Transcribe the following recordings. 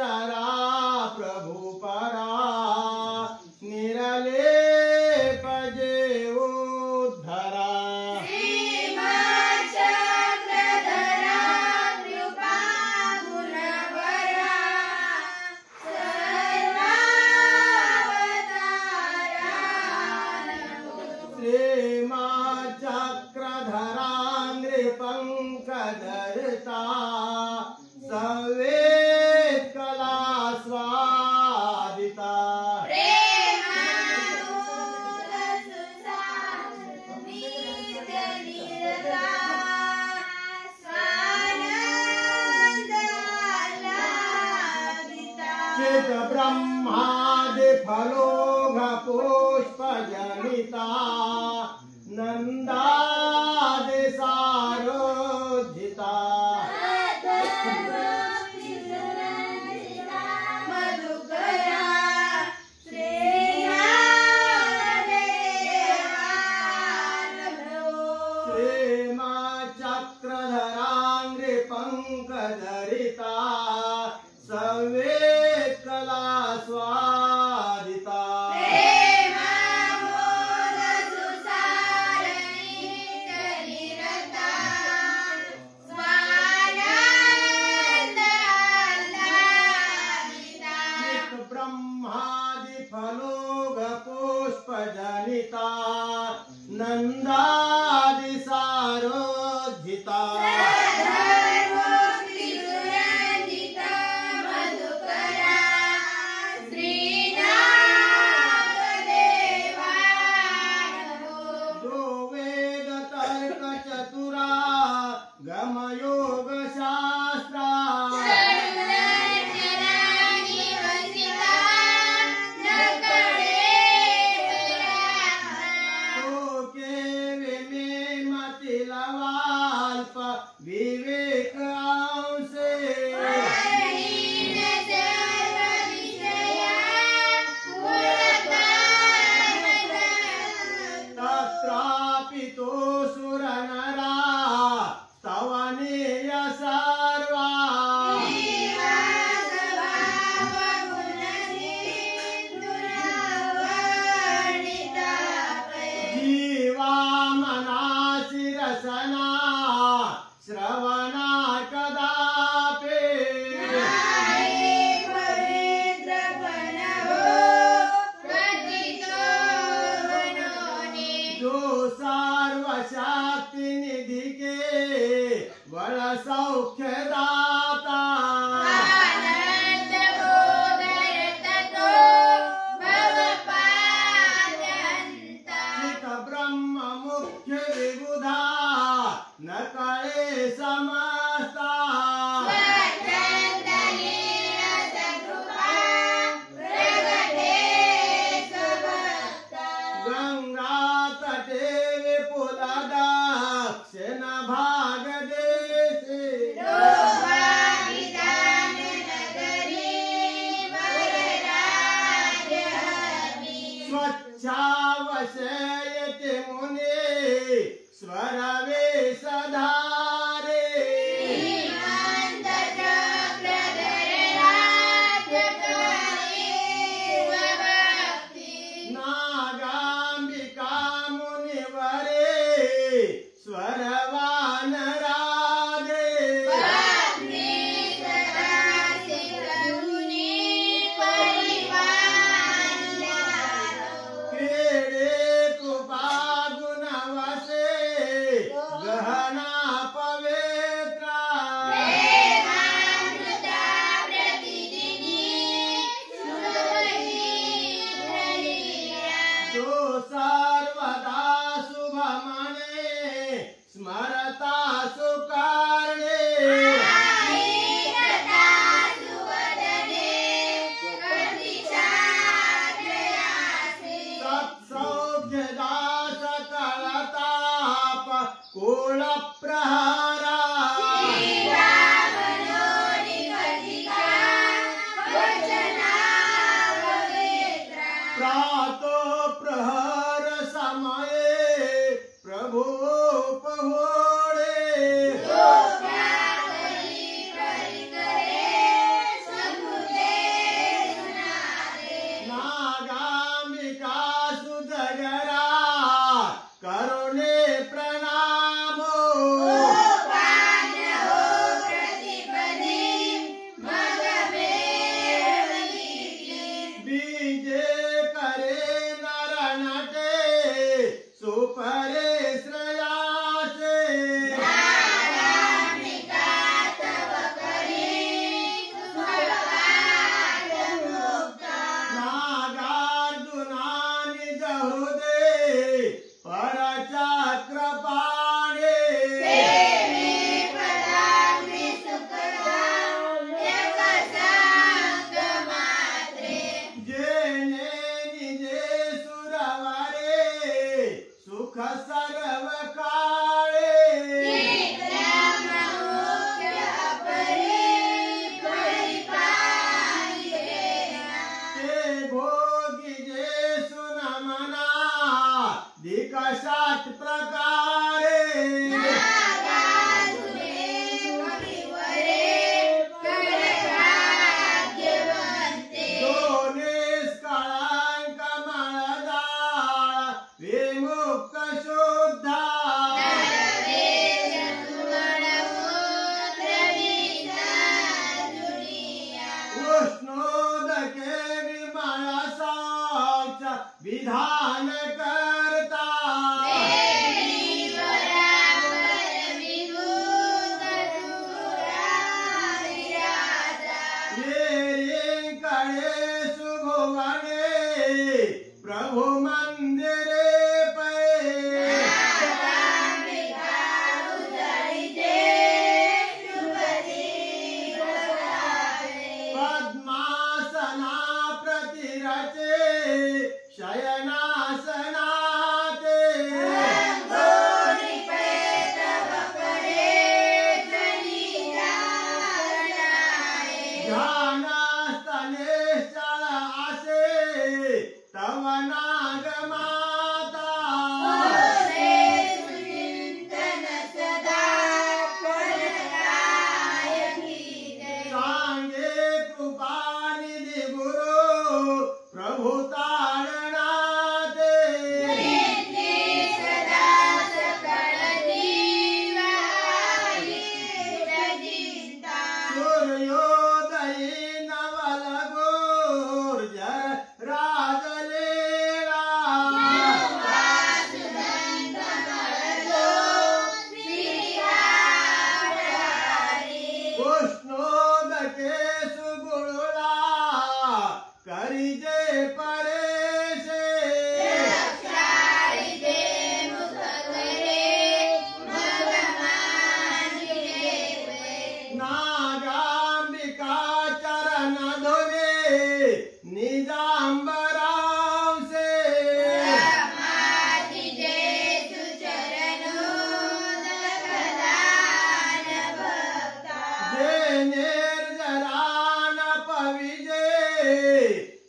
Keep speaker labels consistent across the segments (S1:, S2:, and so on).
S1: सुंदरा प्रभुपरा निरलेप जेवोद्धरा श्रीमच्चक्रधरा नृपङ्कधरता संवेद कला स्वादिता चित ब्रह्मादि फलोघ पुष्प जनिता नंदादि सारोधिता श्रीमच्चक्रधरा नृपङ्कधरिता संवेद कला स्वादिता ब्रह्मादि फलोघ पुष्प जनिता नंदादि सारोधिता विधान करता प्रभु मंदिरे पद्मासना प्रतिरचे शयनासनाते ध्यानस्थले चल आसे तव नागमाता सांगे कृपानिधि गुरु प्रभु तारणाते सूर्योदयी नवल गुर्जर राजलीला उष्णोदके सुगुणला करिजे परेशे नागांबिका चरण धुने निजांबराव से जे निर्जरान पविजे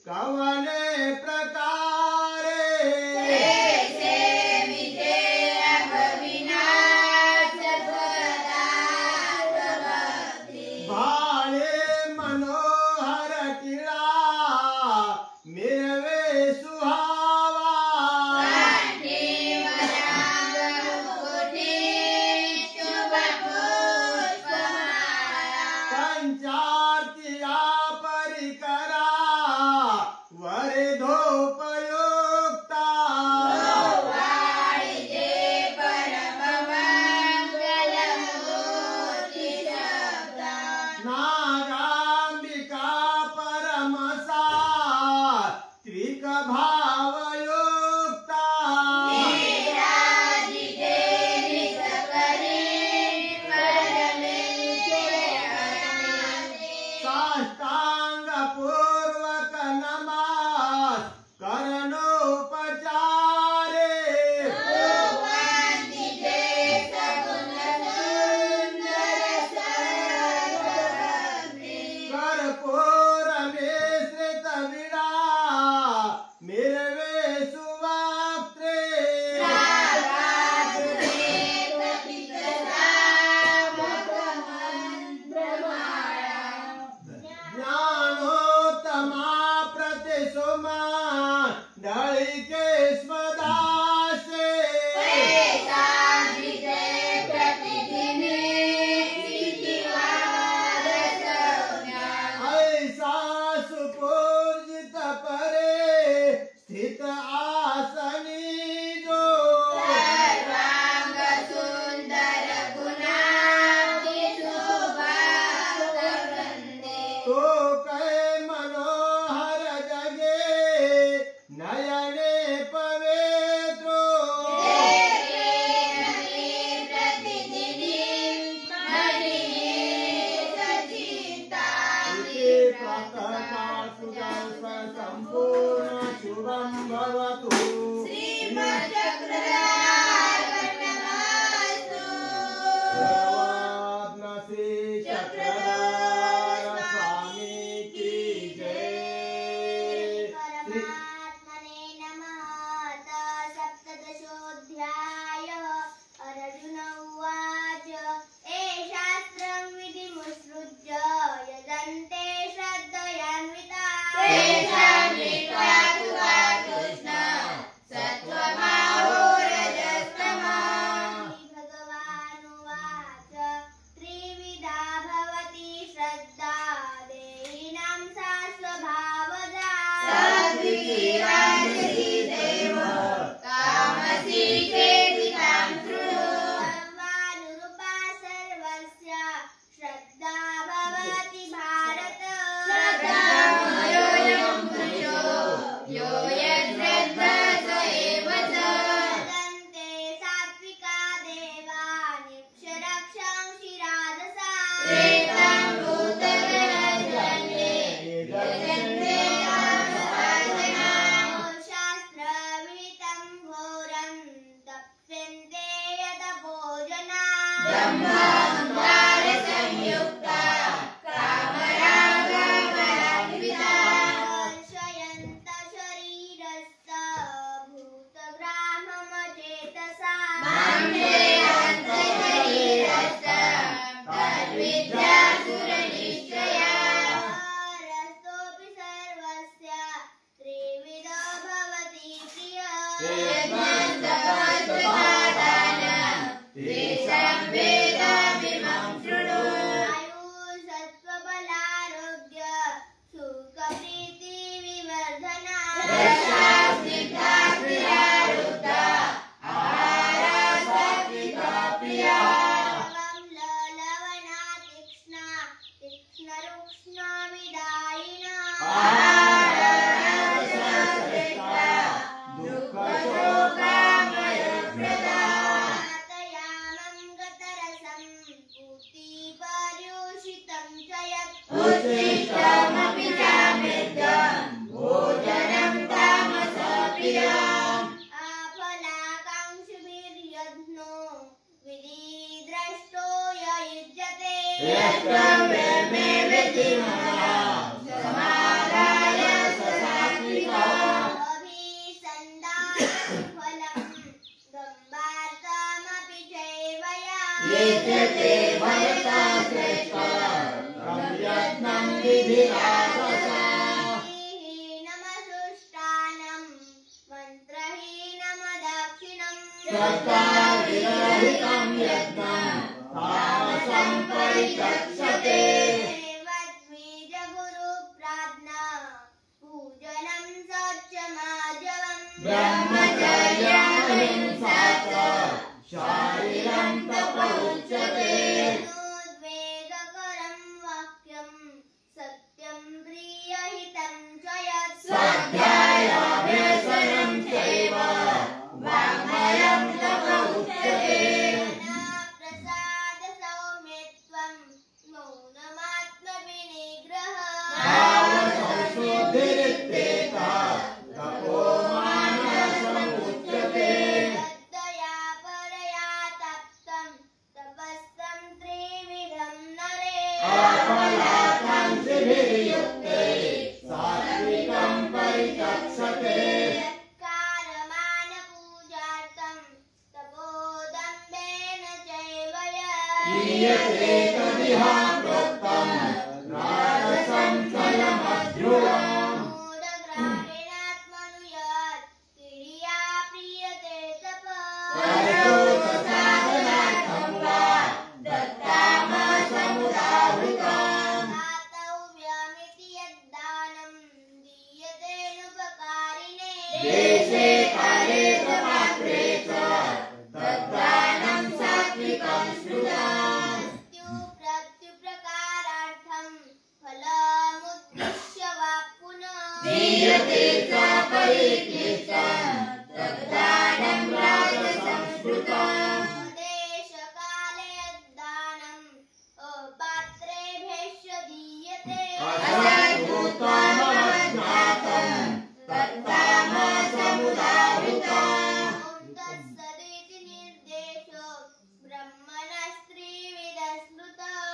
S1: कवने प्रकारे भाळे मनोहर टिळा मिरवे सुहावा पंचार्तिया परिकरा वरे धोपयुक्ता नागांबिका परमसा त्रिक भावयुक्ता साष्टांग पूर्वक नमास करणोपचारे कर्पूर मिश्रित विडा मिरवे सुवक्त्रे ज्ञानोत्तमा प्रतिसुमा दळिके स्वदासे ऐसा सुपूजित परे स्थित आसनी जो तो कै मनोहर जगे नयने पवित्रो इति प्रातःकाल सुजल्प संपूर्ण शुभं भवतु सर्वात्मसि चक्रधर स्वामी की जय।
S2: परमात्मने नमः। सप्तदशोऽध्यायः। अर्जुन उवाच शास्त्रं विधिमुत्सृज्य यजन्ते श्रद्धयान्विताः
S1: कर्ताविरहितं यज्ञं तामसं परिचक्षते ब्रह्मचर्यमहिंसा च शारीरं तप उच्यते स्वाध्यायाभ्यसनं चैव वाङ्मयं तप उच्यते भावसंशुद्धिरित्येतः तपो मानसमुच्यते अफलाकाङ्क्षिभिर्युक्ते सात्विकं परिचक्षते क्रियते तदिह प्रोक्तं राजसं फलमध्रुवम् कर्तोपसाधनार्थं वा दत्तामसमुदाहृतम् देशे काले च पात्रे च तद्दानं सात्विकं स्मृतम् दीयते च परिक्लिष्टं तद्दानं राजसं स्मृतम् असद्भूतमवज्ञातं तत्तामसमुदाहृतम्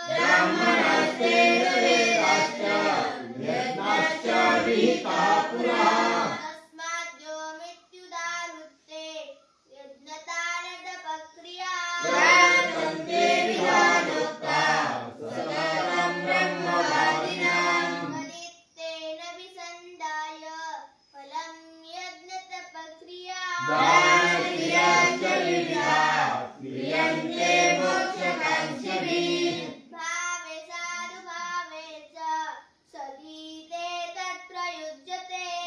S1: ब्रह्मणस्तेन वेदाश्च यज्ञाश्च विहिताः पुरः प्रवर्तन्ते विधानोक्ताः सततं ब्रह्मवादिनाम् दानक्रियाश्च विविधाः क्रियन्ते मोक्षकाङ्क्षिभिः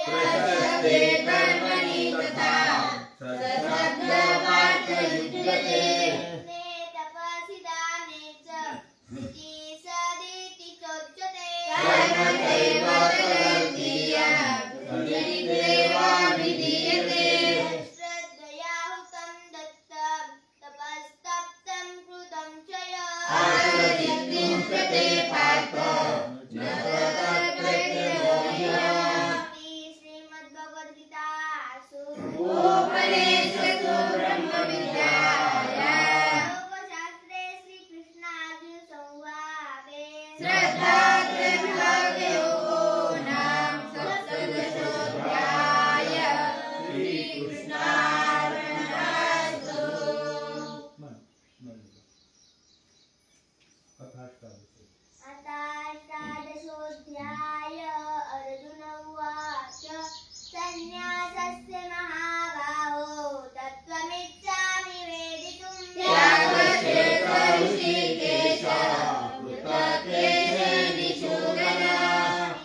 S1: प्रशस्ते कर्मणि तथा सशब्दवाक्ययुज्यते कर्मचैव तदर्थीयं सदित्येवा विधीयते असदित्तिं प्रते पार्थ न उपनिषत्सु ब्रह्मविद्यायां श्रद्धात्रयविभागयोगो नाम सप्तदशोऽध्यायः। श्रीकृष्णार्पणमस्तु।
S2: अष्टादशोऽध्याय अर्जुन उवाच सन्न्यासस्य महाबाहो तत्त्वमिच्छामि वेदितुं
S1: त्यागस्य ऋषिकेश कृतज्ञेन निषूदन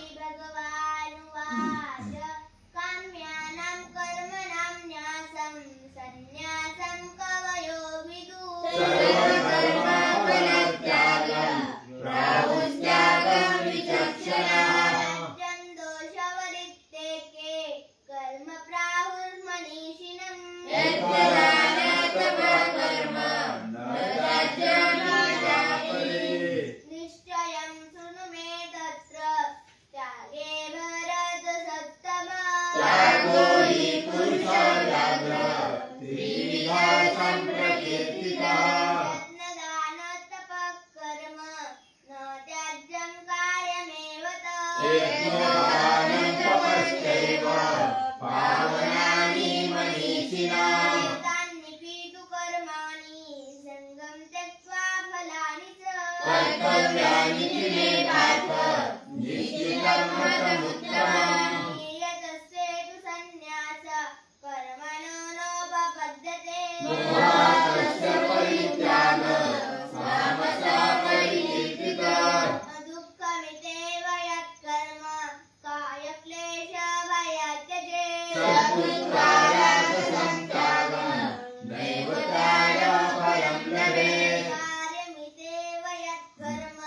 S2: श्रीभगवानुवाच काम्यानां कर्मणां न्यासं सन्न्यासं कवयो विदुः
S1: सर्वकर्मफलत्यागं प्राहुस्त्यागं विचक्षणाः
S2: कर्म प्राहुर्मनीषिणम्
S1: यज्ञदानतपकर्म न त्याज्यमाचापरे
S2: निश्चयं शृणु मे तत्र त्यागे भरतसत्तमा
S1: त्यागो हि पुरुषव्याघ्र त्रिविधा सम्प्रकीर्तितः
S2: यज्ञदानतपकर्म न त्याज्यं कार्यमेव
S1: यज्ञदानं तपश्चैव पावनानि मनीषिणाम् कर्तव्यानि च मे पार्थ निश्चितं मतमुत्तमम्
S2: यतस्येतु सन्न्यास कर्मणो नोपपद्यते
S1: सत्पुत्रायागसं त्यागं दैवताय फलं लभेत्
S2: कार्यमितेव यत्कर्म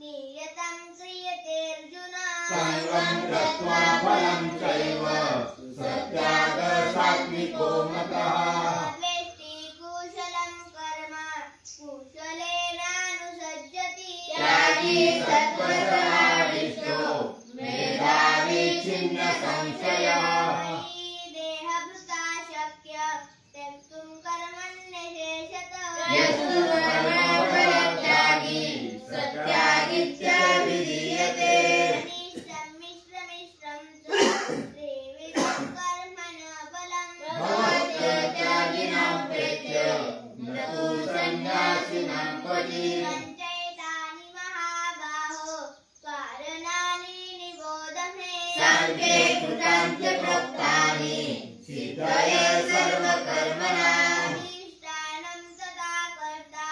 S2: नियतं क्रियतेऽर्जुन
S1: संगं त्यक्त्वा फलं चैव सत्यागः सात्विको मतः
S2: वेष्टि कुशलं कर्म कुशलेनानुसज्जति
S1: त्यागी सत्त्वसमाविष्टो मेधावी छिन्न संशयः
S2: देहभृता शक्य त्यक्तुं कर्मण्यशेषतः
S1: यस्तु कर्मफलत्यागी सत्यागीत्यभिधीयते
S2: मिश्रमिश्रं च त्रिविधं कर्मणः फलम्
S1: भवत्यत्यागिनां प्रेत्य न तु सन्न्यासिनां क्वचित्
S2: पञ्चैतानि महाबाहो कारणानि निबोध मे
S1: सांख्ये कृतान्त्य प्रोक्तानि सिद्धये सर्वकर्मणाम्
S2: अधिष्ठानं तथा कर्ता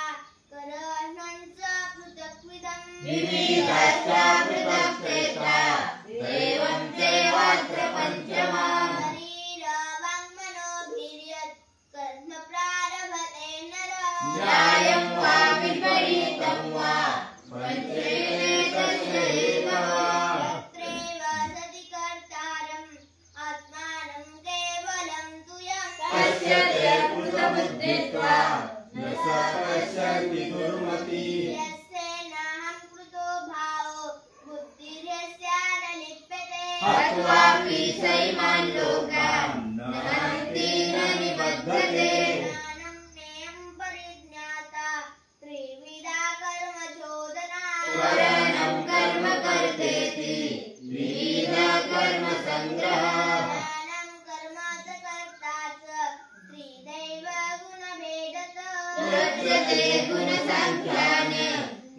S2: करह्णं च पृथक्विदम्
S1: विविधाश्च पृथक्तेषा दैवं चैवात्र पञ्चमम्
S2: शरीरवाङ्मनोभिर्यत् कर्म प्रारभते नर
S1: न्यायं वा विपरीतं वा पञ्चेते तस्य हेतवः
S2: तत्रैव सति कर्तारम् आत्मानं केवलं तु यम्
S1: तस्य ते कृतबुद्धित्वात् न स पश्यति दुर्मति
S2: यस्येनाहं कृतो भावो बुद्धिर्यस्या न लिप्यते
S1: हत्वापि सैमान् लोकान् न हन्ति न निबध्यते
S2: ज्ञानं ज्ञेयं परिज्ञाता त्रिविधा कर्म चोदना
S1: करणं कर्म कर्तेति विविधः कर्म संग्रहः
S2: ज्ञानं कर्म च कर्ता च त्रिदैव गुणभेदतः
S1: उच्यते गुणसङ्ख्याने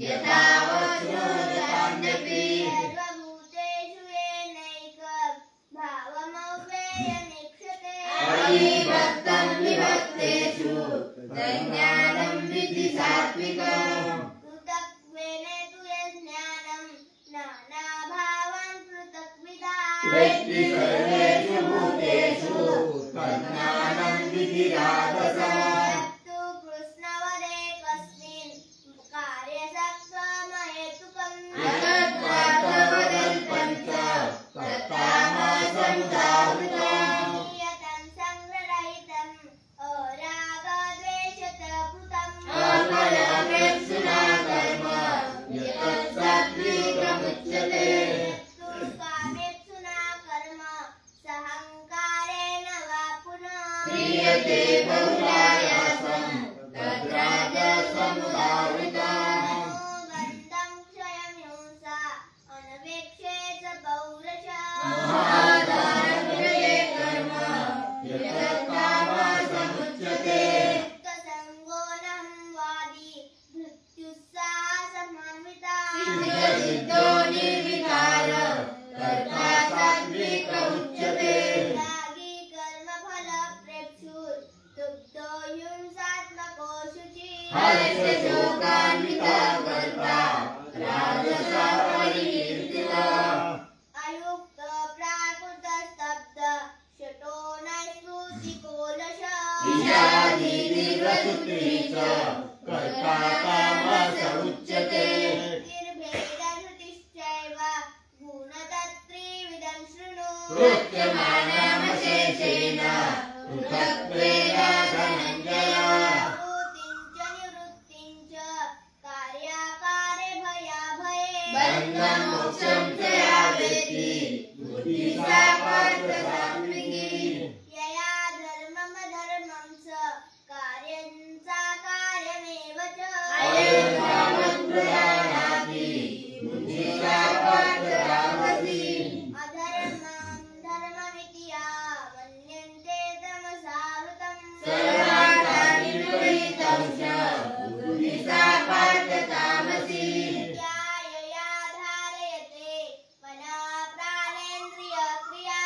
S1: यथा वच्रोदतान्यपि
S2: सर्वभूतेषु येनैक भावमव्ययमीक्षते
S1: अविभक्तं विभक्तेषु तज्ज्ञानं विद्धि सात्विकम्
S2: पृथक्त्वेन तु यज्ञानं नानाभावान् पृथक्विधा
S1: वेत्ति सर्वेषु भूतेषु तज्ज्ञानं विद्धि राजसम्
S2: तत्तु कृष्णवदे कस्मिन् कार्यसक्षमहेतुकम्
S1: यतत्त्वार्थवदल्पं च तत्तामसमुदाहृतम्
S2: नियतं सङ्ग्रहितम् अरागद्वेषतः
S1: अल्पयापेक्षुना कर्म यतत् सात्विकमुच्यते
S2: कामेप्सुना कर्म सहङ्कारेण वा पुनः
S1: क्रियते बहुलायासं तद्राजसमुदाहृतम्
S2: गन्धं क्षयमिंसा अनवेक्षे च पौरुषः
S1: महादानव्यये कर्म यतत् कामसमुच्यते
S2: मुक्तसङ्गो नहं वादी धृत्युत्साहसमन्विता
S1: सिद्धसिद्धो निर्विकार कर्ता सात्विक उच्यते
S2: त्यागी कर्मफलप्रेप्सुः तुब्धो हिंसात्मको शुचिः
S1: हर्ष शोकान्विता कर्ता राजसः परिकीर्तितः
S2: अयुक्त प्राकृतस्तब्ध शतो नैष्कृतिकोलशः
S1: ईशादीर्घसूत्री च कर्ता तामस उच्यते
S2: निर्भेदधृतिश्चैव गुणतत्त्रिविधं शृणु
S1: कृत्यमानमशेषेण पृथक्त्वेन धनञ्जय
S2: प्रवृत्तिं च निवृत्तिं च कार्याकारे भयाभये
S1: बन्धमोक्षं च या वेत्ति बुद्धिः सा पार्थ सात्विकी
S2: यया धर्ममधर्मं च कार्यं सा कार्यमेव च
S1: अयं तावत्प्रधानाति बुद्धिः सा पार्थ तामसी
S2: अधर्मं धर्ममिति या मन्यन्ते तमसावृतम्
S1: सर्वार्थानि विपरीतं च बुद्धिः सा पार्थ तामसी
S2: यया धारयते मनः प्राणेन्द्रियक्रिया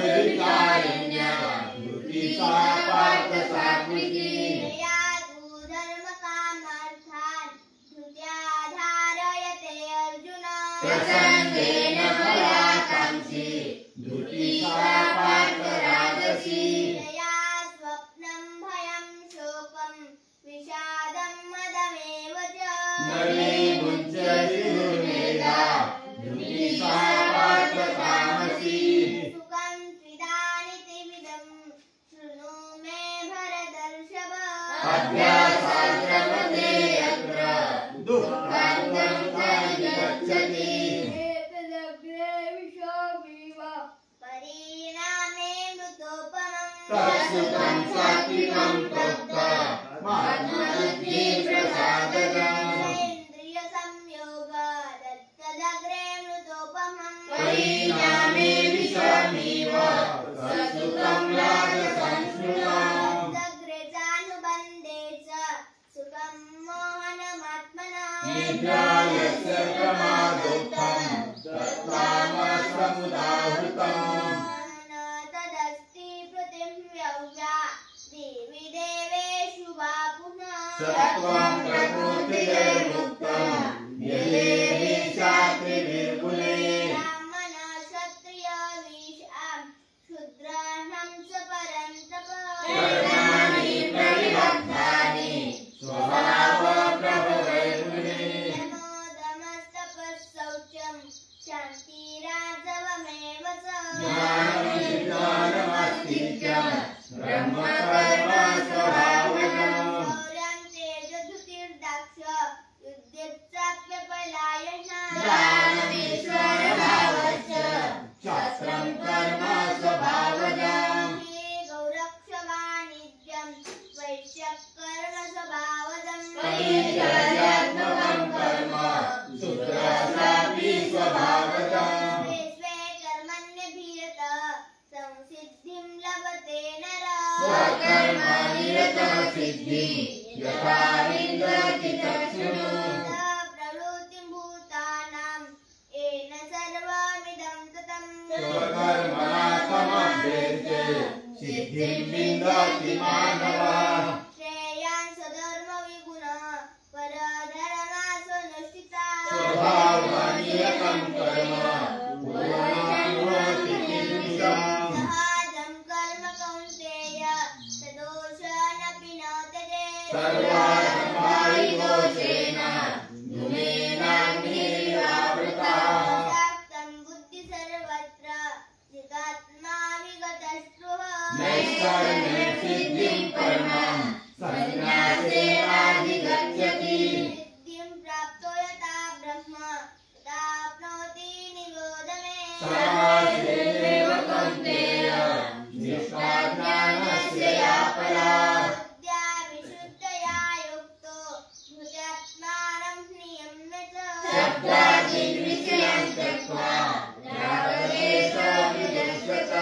S1: योगिनाभिकारिण्या बुद्धिः सा पार्थ सात्विकी
S2: यया तु धर्मकामार्थान् धृत्या धारयते अर्जुन
S1: प्रसङ्गेन फलाकाङ्क्षी धृतिः सा नवे मुञ्चति दुर्मेधा धृतिसा पार्थ तामसी
S2: सुखं त्रिदानितिमिदं शृणु मे भरतर्षभ
S1: अभ्यासाश्रमते यत्र दुःखान्तं गच्छति
S2: एतदग्रे विशोऽपीव परिणामे मृतोपमम्
S1: तत्सुखं सात्विकं प्रोक्ता महात्मबुद्धि प्रसादकम्
S2: इन्द्रियसंयोग तत्तदग्रे मृतोपमम्
S1: परिणामे विषमीव तत्सुखं राजसंस्कृतम्
S2: तदग्रे चानुबन्धे च सुखं मोहनमात्मना
S1: निद्रायस्य प्रमादोत्थं तत्तामसमुदाहृतम्
S2: तदस्ति पृथिव्यव्या देवी देवेषु वा पुनः
S1: सत्त्वं प्रकृतिर्मुक्तं यदेहि शास्त्रिभिर्गुणे
S2: ब्राह्मण क्षत्रिय वैश्यां शूद्राणां च परन्तप
S1: कर्माणि प्रविभक्तानि स्वभावप्रभवैर्गुणे
S2: दमस्तपःशौचं शान्तिराजवमेव च
S1: ज्ञानमस्ति च ब्रह्मकर्म स्वभावजम्
S2: गौरं तेजधृतिर्दाक्ष युद्धेच्चाप्य पलायनः
S1: ज्ञानमीश्वरभावश्च शास्त्रं कर्म स्वभावजम्
S2: हे गौरक्षवाणिज्यं वैश्यकर्म स्वभावजम्
S1: परिचर्यात्मकं कर्म शूद्रस्यापि स्वभावजम्
S2: स्वे स्वे कर्मण्यभिरत संसिद्धिं लभते नरः
S1: स्वकर्मनिरतः सिद्धि यथा विन्दति चक्षुः
S2: प्रवृत्तिं भूतानां येन सर्वमिदं ततम्
S1: स्वकर्मणा समभ्येते सिद्धिं विन्दति मानवः
S2: श्रेयान् स्वधर्मविगुणः परधर्मासनुष्ठिता
S1: स्वभावनिरतं कर्म पूर्णमाप्नोति किल्बिषम्
S2: सहजं कर्म कौन्तेय सदोषानपि न त्यजेत्
S1: सर्वात्मारिदोषेण धूमेनाग्निरावृतः
S2: सक्तं बुद्धि सर्वत्र जितात्मा विगतस्पृहः
S1: नैष्कर्म्ये सिद्धिं परमं सन्न्यासेनाधिगच्छति
S2: सिद्धिं प्राप्तो यथा ब्रह्म तथाप्नोति निबोध मे
S1: समासेनैव कौन्तेय निष्ठा ज्ञानस्य या परा
S2: बुद्ध्या विशुद्धया युक्तो भुजात्मानं नियम्य च
S1: शब्दादिविषयं त्यक्त्वा रागद्वेषविदुष्यत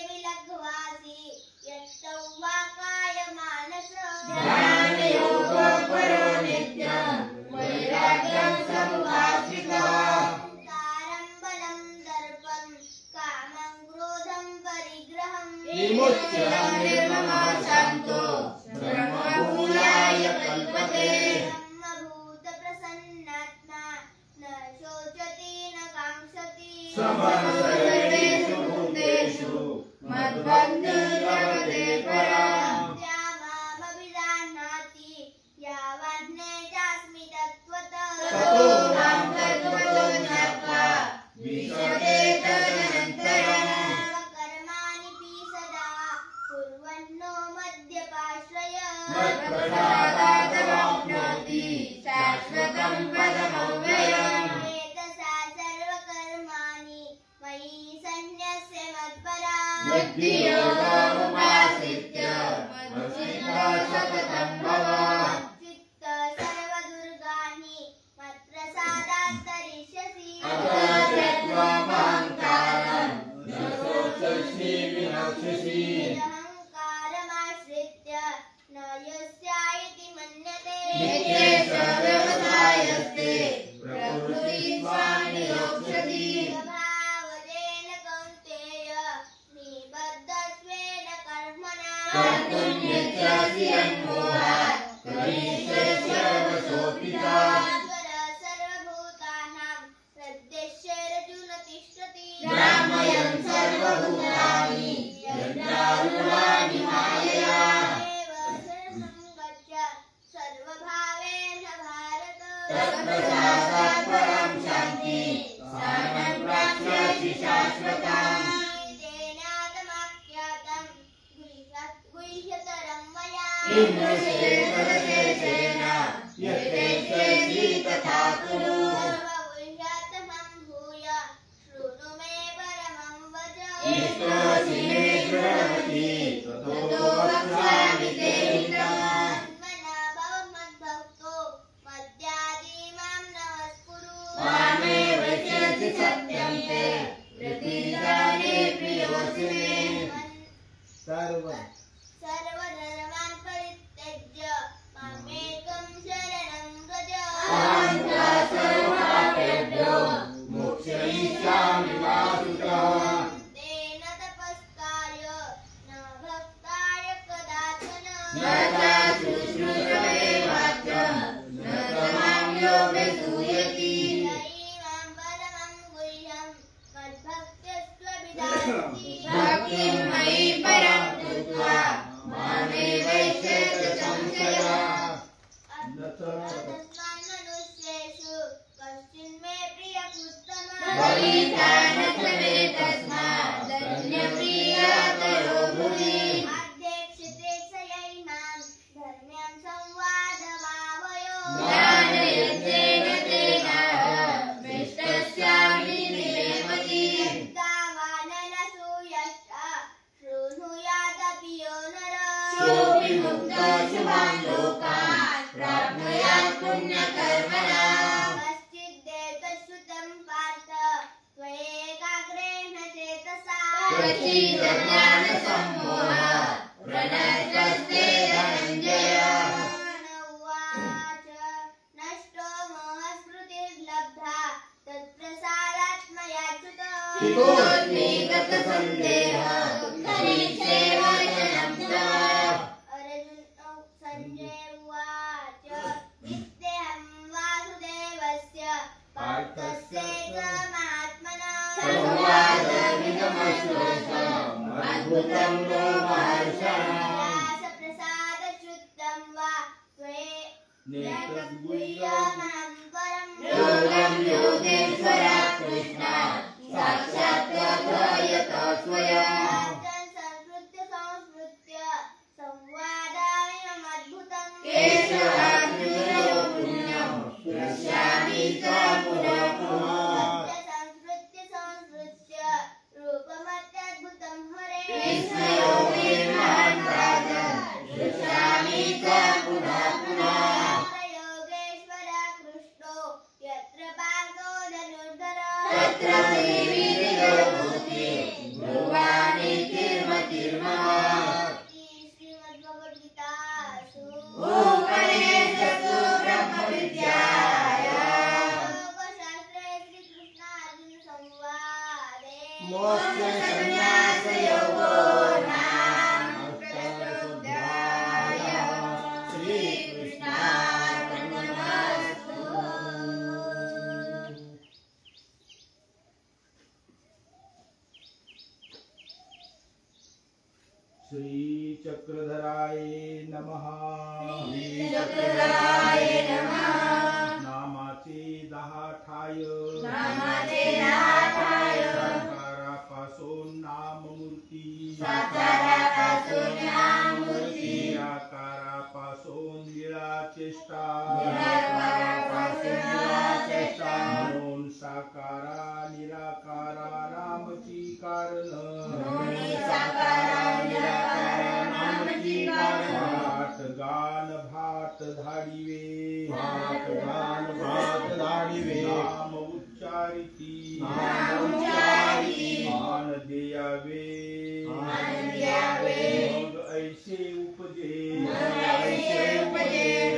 S2: विलघ्वासि यत्तौ वा कायमानस
S1: ज्ञानयोगपरो नित्यं वैराग्यं समुपाश्रितः
S2: कारं बलं दर्पं कामं क्रोधं परिग्रहं
S1: विमुच्य निर्ममः शान्तो ब्रह्मभूयाय कल्पते
S2: ब्रह्मभूतप्रसन्नात्मा न शोचति न काङ्क्षति
S1: समस्तर्षु भूतेषु मद्बुद्धिर्लभते पराम्
S2: मामभिजानाति यावन्नेजास्मि तत्त्वतः
S1: ततो मां तत्त्वतो ज्ञात्वा विशते तदनन्तरम्
S2: कर्माणि पि सदा कुर्वन्नो मद्यपाश्रय
S1: मत्प्रसादादवाप्नोति शाश्वतं पदमव्ययम्
S2: एतसा सर्वकर्माणि मयि सन्न्यस्य मत्परा
S1: बुद्धियोगमुपाश्रित्य मच्चित्तः सततं भव
S2: चित्त सर्वदुर्गाणि मत्प्रसादात् तरिष्यसि
S1: अथ त्यक्त्वा महङ्कारं न शोचसि विनक्ष्यसि
S2: अहङ्कारमाश्रित्य न यस्यायति मन्यते
S1: नित्येष व्यवसायस्ते प्रकृतिस्वामिरोक्षति
S2: स्वभावजेन कौन्तेय निबद्धस्वेन कर्मणा
S1: कर्तुं यच्छसि यन्मोहात् करिष्यसि सर्वसोऽपिता
S2: ईश्वर सर्वभूतानां हृद्यश्चरजुन तिष्ठति
S1: ब्राह्मयन् सर्वभूतानि यन्त्रारूढानि मायया
S2: एव शरणं गच्छ सर्वभावेन भारत
S1: किन्नशेखरशेषेण यथेच्छसि तथा कुरु
S2: सर्वभूषात्मं भूय शृणु मे परमं वच
S1: इष्टोऽसि मे शृण्वति ततो वक्ष्यामि ते हितम्
S2: मन्मना भव मद्भक्तो मद्याजी मां नमस्कुरु
S1: मामे वक्ष्यसि सत्यं ते प्रतिजाने प्रियोऽसि मे
S2: सर्वधर्मान् परित्यज्य मामेकं शरणं व्रज
S1: अहं त्वा सर्वपापेभ्यो मोक्षयिष्यामि मा सुतः
S2: तेन तपस्काय न भक्ताय कदाचन
S1: न च शुश्रूषवे वाच्यं न च मां योऽभिसूयति
S2: मां परमं गुह्यं मद्भक्त्यस्त्वभिधास्ति
S1: भक्तिं मयि परां कृत्वा मामेवैष्येत संशयः
S2: तस्मान्मनुष्येषु कश्चिन्मे प्रियकृत्तमः
S1: बलिता न च मे तस्मात् धन्यप्रियतरो भुवि
S2: आध्यक्षिते च यैमां धर्म्यां संवादमावयो
S1: ज्ञानयज्ञेन तेनाह पृष्टस्यामि निवेमति
S2: तावाननसूयश्च शृणुयादपि यो नरः
S1: सोऽपि मुक्तः शुभान् लोकान् प्राप्नुयात् पुण्यकर्मणाम्
S2: कश्चिद्देतश्रुतं पार्थ त्वयैकाग्रेण चेतसा
S1: क्वचिदज्ञानसम्मोहः प्रणष्टस्ते धनञ्जय
S2: उवाच नष्टो मोहस्मृतिर्लब्धा तत्प्रसादात्मयाच्युत
S1: चितोऽस्मि गतसन्देहः करिष्ये वचनं तव
S2: संजय उवाच इत्यहं वासुदेवस्य पार्थस्य च महात्मनः
S1: संवादमिदमश्लोकम् अद्भुतं रोमहर्षणम्
S2: व्यासप्रसादच्युतं वा
S1: नेतद्गुह्यमहं
S2: परं
S1: योगं योगेश्वरात् कृष्णात् साक्षात् कथयतः स्वयम्
S2: संस्मृत्य संवादायमद्भुतं
S1: केशवार्जुनो पुण्यं पश्यामि च पुनः पुनः
S2: संस्मृत्य रूपमत्यद्भुतं हरे
S1: विस्मयो मे महान् राजन् पश्यामि च पुनः पुनः
S2: योगेश्वर कृष्णो यत्र पार्थो धनुर्धरः
S1: तत्र देवीर्यो भूति ध्रुवाणि किर्मतिर्मम
S2: श्रीमद्भगवद्गीतासु
S1: उपनिषत्सु ब्रह्मविद्यायां
S2: योगशास्त्रे श्रीकृष्णार्जुन संवादे
S1: मोक्षसंन्यासयोगो नाम अष्टादशोऽध्यायः। श्रीकृष्णार्पणमस्तु।
S3: श्रीचक्रधराय नमः
S1: श्रीचक्रधराय नमः
S3: नामाचे 10 ठाय
S1: नामाचे 10 ठाय
S3: साकारापासून नाममूर्ती
S1: साकारापासून नाममूर्ती
S3: निराकारापासून लीळाचेष्टा
S1: निराकारापासून लीळाचेष्टा
S3: म्हणून साकारा निराकारा नामची कारण
S1: साकारा निराकारा नामची कारण
S3: भाट गान भाट धाडिवे
S1: भाट गान भाट धाडिवे
S3: नाम उच्चारिती
S1: नाम उच्चारिती
S3: मान द्यावे मग ऐसे उपजे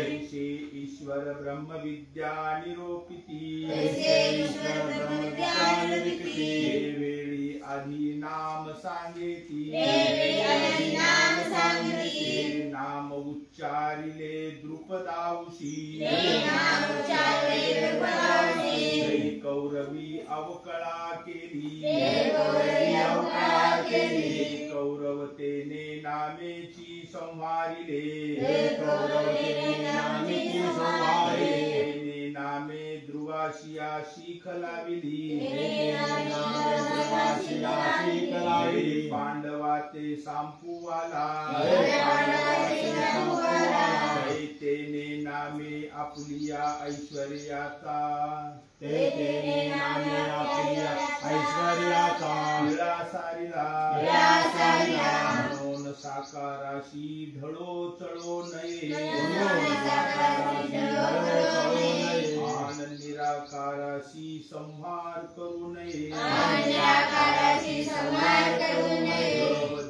S1: ऐसे
S3: ईश्वर ब्रह्मविद्या निरोपिती
S1: ऐसे ईश्वर ब्रह्मविद्या निरोपिती
S3: वेळी आधी नाम सांगेती
S1: वेळी आधी नाम सांगेती
S3: नाम उच्चारिले द्रुपदावशी
S1: नाम उच्चारिले द्रुपदावशी
S3: जय कौरवी अवकळा केली
S1: कौरवी अवकळा केली
S3: कौरवतेने नामेची संहारिले
S1: कौरवतेने नामेची संहारिले
S3: नामे ध्रुवाशिया शीख लाविली पांडवा ते संपू आला आपुलिया ऐश्वर्याचा
S1: तेने नामे आपुलिया ऐश्वर्याचा
S3: विळा सारिला म्हणून साकाराशी ढळो चळो नये आन निराकाराशी संहार करू नये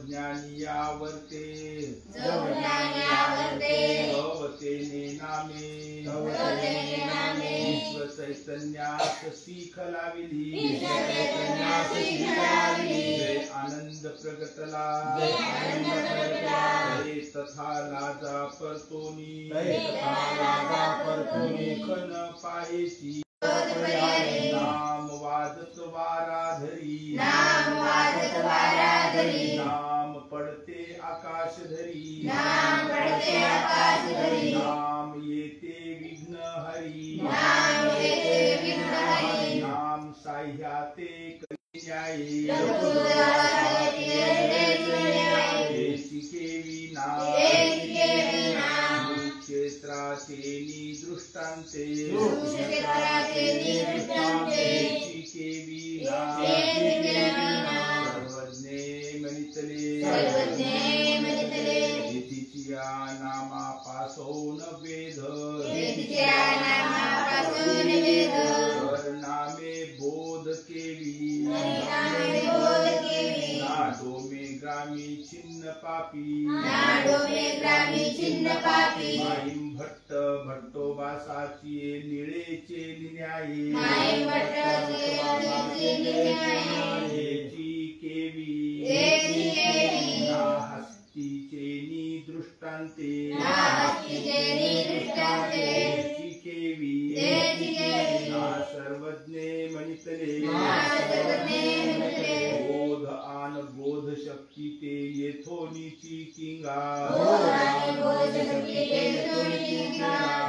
S3: ज्ञानी यावरते भवतेने नामे विश्व चैतन्यास सीख लाविली जय आनंद प्रगटला जय तथा लाजा परतोनी खन पायेची नाम वादत वाराधरी नाम पडते आकाश धरी नाम येते विघ्न हरी नाम साह्याते न्यायी केवी नाम क्षेत्राचे दृष्टांते केवी सर्वज्ञे मनितले तिचिया नामापासून वेद नामे बोध केवी नाडो मे ग्रामी छिन्न पापी माईम भट्ट भट्टोबासाची निळेचे न्यायी केवी ना हस्तीचे दृष्टांते केवी ना सर्वज्ञे मनितले बोध आन बोध शक्ती ते येथोनीची किंगा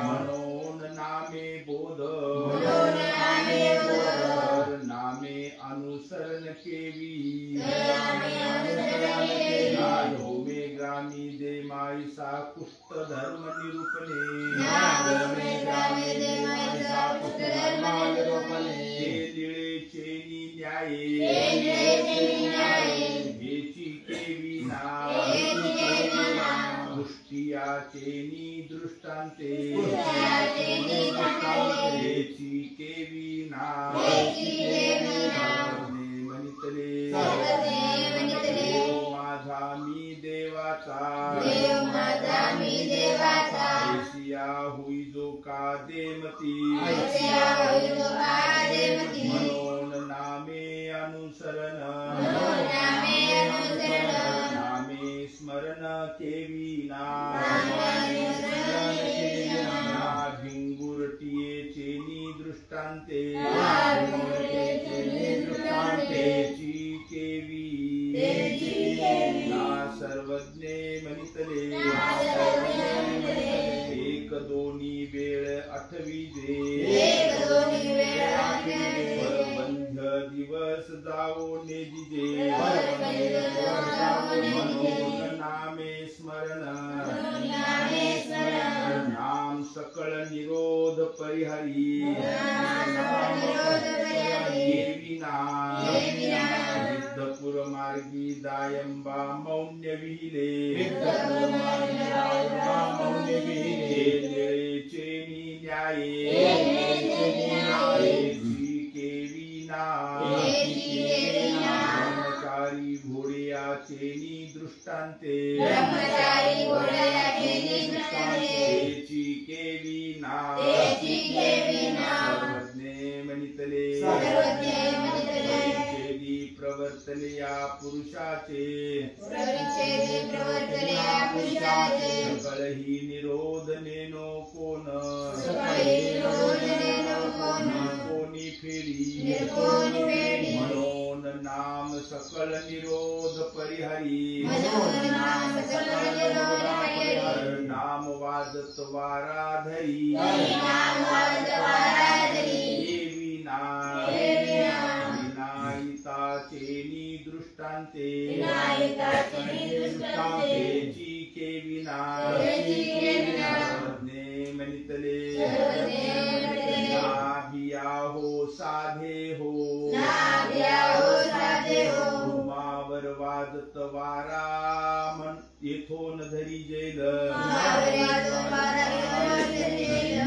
S3: म्हणून नामे बोध नामे अनुसरण केवी नामे ग्रामी दे माईसा कुष्ठ धर्म निरूपणे दिळेचे न्याये हेची केवी दृष्टियाचे दृष्टांते हेची केवी मनितले माझा मी देवाचा ऐशिया हुई जो का देमती म्हणून नामे अनुसरण नामे स्मरण केवी भिंगुरटियेचे दृष्टांते केवी सर्वज्ञे मनितले एक दोन्ही वेळ आठविजे परबंध दिवस जाओ नेजिजे म्हणून नामे स्मरण नाम सकळ निरोध परिहरी सिद्धपुर मार्गी दायंबा मौन्य विहिले न्याये केवी ब्रह्मचारी घोड्याचे दृष्टांते केवी सर्वज्ञे मनितले प्रवर्तले या पुरुषाचे सकळही निरोध नेनो कोण कोणी फेरी म्हणून नाम सकळ निरोध परिहरी नाम वाजत वाराधरी विनायिताचे दृष्टांते केवी मनितले मितले
S2: सर्वज्ञ मितले
S3: नाभिया हो साधे हो
S2: नाभिया हो साधे हो
S3: धुमावर वाजत वारा मन येथून धरी जेल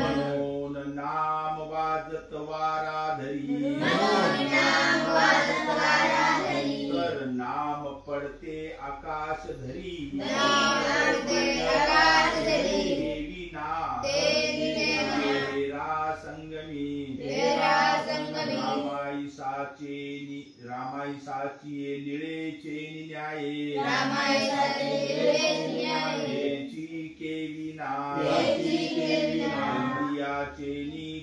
S3: मनोन नाम वाजत वारा धरी तर नाम पडते आकाश धरी देवी नाम तेरा संगमी रामाई साची निळेचे न्याये हेची केविना इंद्रियाचे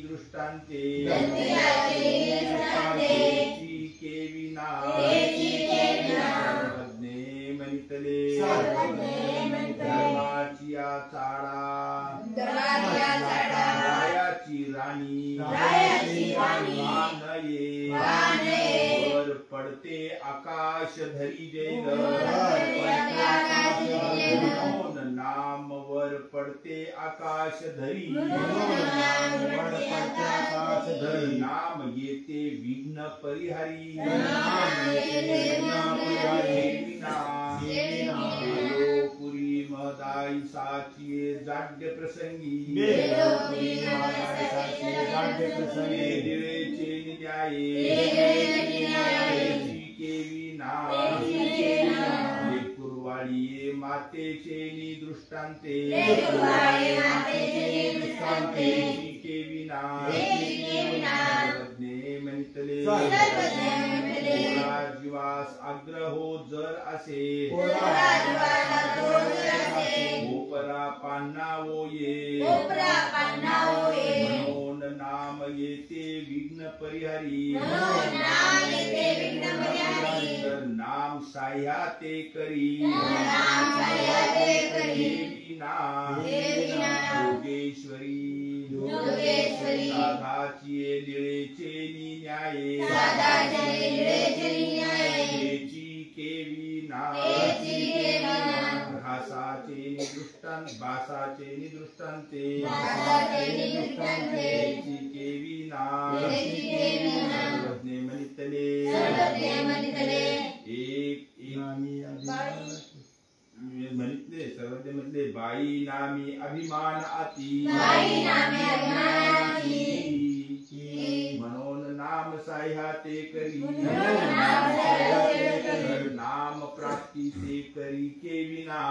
S3: दृष्टांते हेची केविना सर्वज्ञे मनितले धर्माची चाळा रायाची राणी मानये वर पडते आकाश धरी जैल नाम वर पडते आकाश धरी नाम येते विघ्न परिहारी पुरी मदाई साची जाड्य प्रसंगी दिळेचे न्याये कुरवाळी मातेचे दृष्टांते केविना मंतले जीवास आग्रहो जर असे गोपरा पान्ना ये मनोन नाम येते विघ्न परिहारी तर नाम साह्या ते करी योगेश्वरी साधाची लिळेचे न्याये केविना भासाचे निदृष्टांते केविना सर्वज्ञे मनितले एक म्हणितले सर्वज्ञ म्हटले बाई नामी अभिमान अति म्हणून नाम साह्या ते करी नाम प्राप्ती ते करी केविना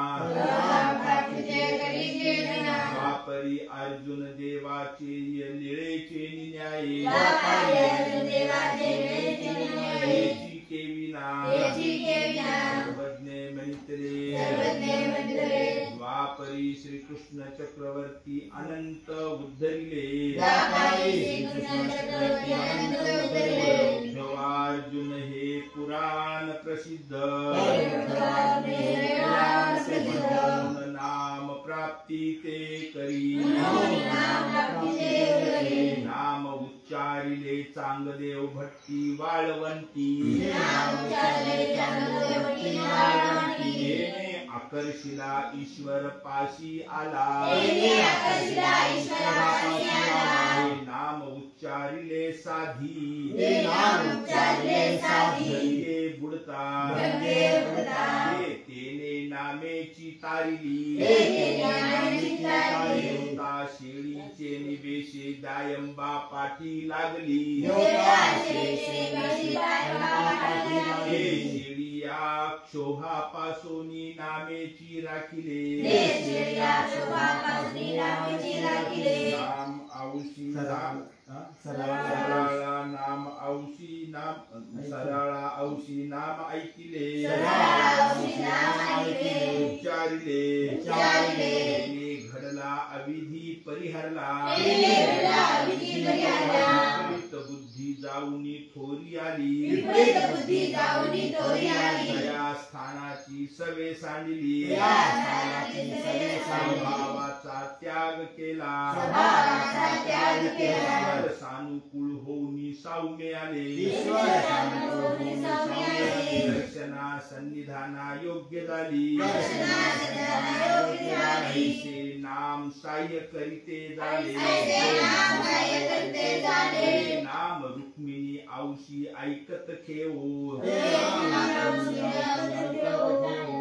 S3: वापरी अर्जुन देवाचे लिळेचे न्याये केविना सर्वज्ञे मनितले द्वापरी श्री कृष्ण चक्रवर्ती अनंत उद्धरिले अर्जुन हे पुराण प्रसिद्ध नाम प्राप्ती ते करी नाम उच्चारिले चांगदेव भट्टी वाळवंती आकर्षिला ईश्वर पाशी आला नाम उच्चारिले साधी गंगे बुडता तेने नामेची तारिली शेळीचे निवेशे दायंबा पाठी लागली शेळिया क्षोभापासून नामेची राखिले नाम औषी सरळा नाम औषी नाम ऐकिले उच्चारिले घडला अविधी परिहरला बुद्धी जाऊनी थोरी आली या स्थानाची सवे सांडली भावाचा त्याग केला सानुकूल होऊनी सावमे आले दर्शना सन्निधानी ध्याना योग्य झाली
S2: दर्शनास ध्यानयोग्य झाली.
S3: ऐसे नाम साह्य करीते झाले
S2: ऐसे नाम साह्य करीते झाले.
S3: हे नाम रुक्मिणी औषी ऐकत खेऊ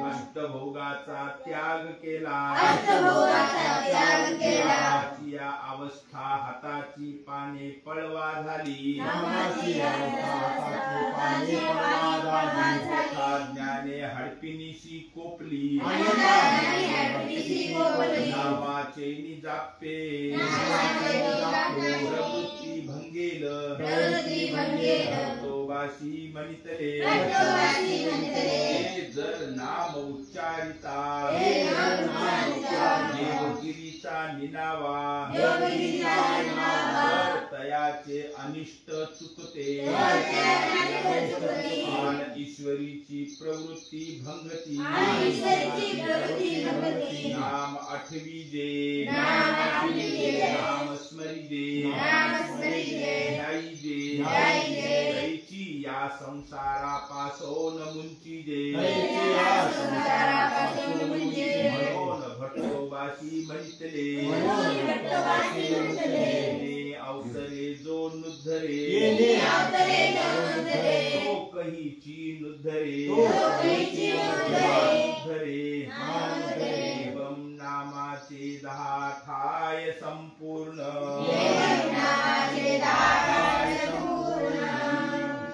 S3: अष्टभोगाचा त्याग केला
S2: अष्टभोगाचा त्याग केला.
S3: नामाची या अवस्था हाताची पाने पळवा झाली
S1: नामाची अवस्था हाताची पाने पळवा झाली.
S3: तथा ज्ञाने हडपिनिशी कोपली
S2: ज्ञानी हडपिनिशी कोपली.
S3: नावाचे निजापे
S2: नावाचे निजापे.
S3: प्रवृत्ती भंगेल
S2: प्रवृत्ती भंगेल.
S3: तत्ववासी म्हणितले
S2: तत्ववासी म्हणितले.
S3: हे जर नाम उच्चारिता
S2: हे नाम उच्चारिता.
S3: देवगिरीचा निनावा
S2: देवगिरीचा निनावा.
S3: तर तयाचे अनिष्ट चुकते
S2: तर तयाचे अनिष्ट चुकते.
S3: आणि ईश्वरीची प्रवृत्ती भंगती
S2: आणि ईश्वरीची प्रवृत्ती भंगती.
S3: नाम आठवीजे
S2: नाम आठवीजे.
S3: नाम स्मरिजे
S2: नाम स्मरिजे.
S3: ध्यायीजे
S2: ध्यायीजे.
S3: दैची या संसारापासून मुंचीजे
S1: दैची या
S2: संसारापासून मुंचीजे.
S3: म्हणून भट्टोबाशी म्हणितले
S2: म्हणून भट्टोबाशी म्हणितले.
S3: येणे अवतरे जो नुद्धरे
S1: येणे
S2: अवतरे जो नुद्धरे.
S3: तो कहीची नुद्धरे
S1: तो
S2: कहीची नुद्धरे.
S3: नुद्धरे
S2: नुद्धरे.
S3: एवं नामाचे 10 ठाय संपूर्ण
S2: एवं नामाचे 10 ठाय संपूर्ण.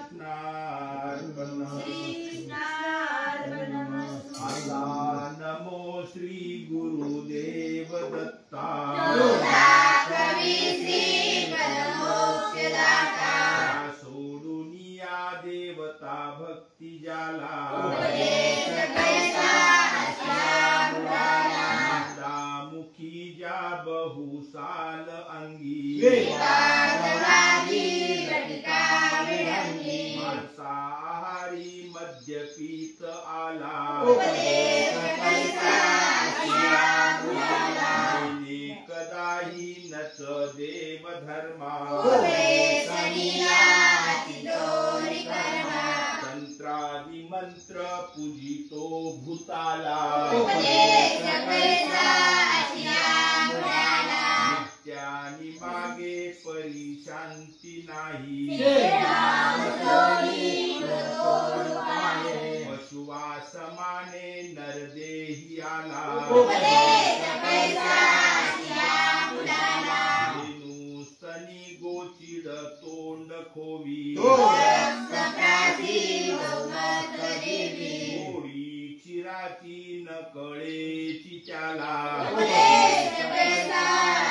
S3: कृष्णार्पणमस्तु.
S2: श्रीकृष्णार्पणमस्तु.
S3: आता नमो श्री गुरुदेव दत्ता
S2: तुझा कवी श्री परमोक्षदाता.
S3: सोडून या देवता भक्ती जाला
S2: उपदेश कैसा अशा मुलाला.
S3: मुखी ज्या बहुसाल अंगी
S2: विवादवादी लटिका विरंगी.
S3: मांसाहारी मद्यपीत आला
S2: उपदेश कैसा अशा मुलाला.
S3: येणे कदाही नच देव धर्मा
S2: उपदेशनिया अतिदोरी कर्मा.
S3: तंत्रादि मंत्र पूजितो भूताला
S2: उपदेश कैसा अशा मुलाला.
S3: नित्यानी मागे परिशांती नाही
S2: श्रीरामसोनी मृतोर पाहे.
S3: पशुवा समाने नरदेही आला
S2: उपदेश कैसा अशा मुलाला.
S3: स्तनी गोचिड तोंड खोवी
S2: सप्रासी बहुमत देवी.
S3: गोडी चिराची नकळेची त्याला
S2: उपदेश कैसा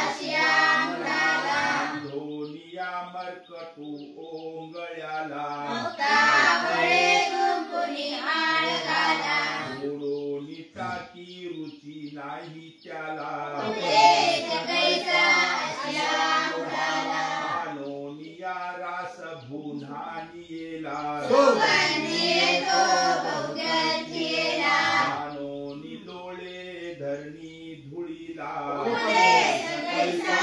S2: अशा मुलाला.
S3: धोनिया मरकटू ओंगळ्याला
S2: मुक्ताफळे कुंकुनी हार घाला.
S3: गोडोनी टाकी रुची नाही त्याला
S2: उपदेश कैसा अशा मुलाला.
S3: आनोनिया रास भुनानी येला
S2: सुगंधी येतो बहुगंधीला.
S3: आनोनी डोळे धरणी धुळीला
S2: उपदेश कैसा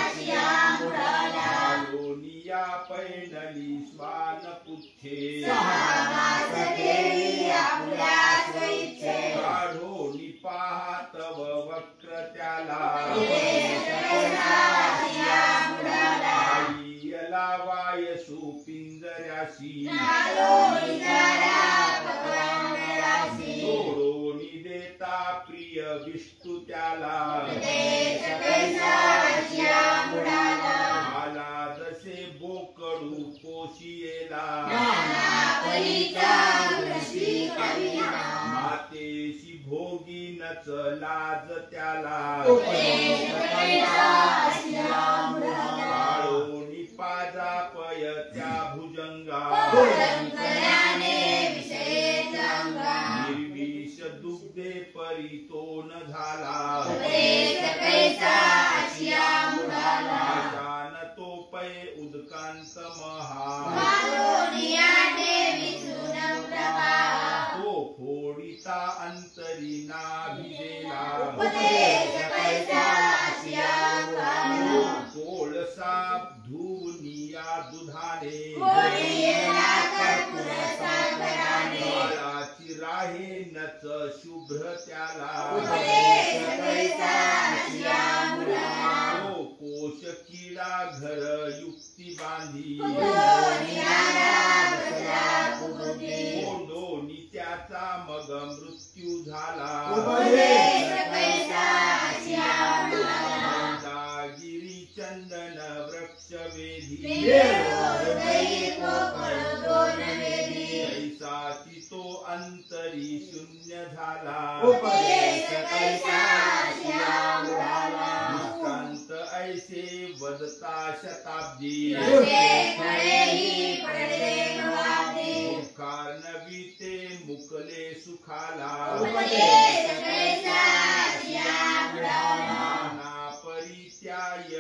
S2: अशा मुलाला.
S3: आलोनिया पैनली स्वान पुच्छे
S2: सहवास केली आपुल्या स्वइच्छे.
S3: काढोनी पाहतव वक्र त्याला
S2: उपदेश कैसा अशा मुलाला.
S3: आईला वायसू पिंजऱ्याशी
S2: आलोनी जरा पकवानराशी.
S3: सोडोनी देता प्रिय विष्णू त्याला
S2: उपदेश कैसा अशा मुलाला.
S3: आला जसे बोकडू पोशियेला
S2: नाना परीचा कृषी कविना.
S3: मातेशी भोगी नच लाज त्याला
S2: उपदेश कैसा अशा मुलाला.
S3: काळोनी पाजा पय त्या भुजंगा
S2: पुरंदराने विषयेत अंगा.
S3: निर्विष दुग्धे परितोन झाला
S2: उपदेश कैसा अशा मुलाला.
S3: आशान तो पै उदकांत महा
S2: मागोनी आटे विसरून प्रवाह.
S3: तो फोडिता अंतरी नाभिजेला
S2: उपदेश कैसा अशा मुलाला.
S3: कोळसा धुवनिया दुधाने
S2: कोळीला कर्पूर सागराने.
S3: काळाची राहे बोलण्याचं शुभ्र त्याला
S2: उपदेश कैसा अशिया मुलाला
S3: तो कोश किडा घर युक्ती बांधी कोंडोनी त्याचा मग मृत्यू झाला
S2: उपदेश कैसा अशिया मुलाला
S3: मंदागिरी चंदन वृक्ष वेधी ऐसाची तो अंतरी शून्य झाला
S2: उपदेश कैसा अशिया मुलाला
S3: निष्कांत ऐसे वदता शताब्दी मुखार नविते मुकले सुखाला
S2: उपदेश कैसा अशिया मुलाला
S3: नाना परित्याय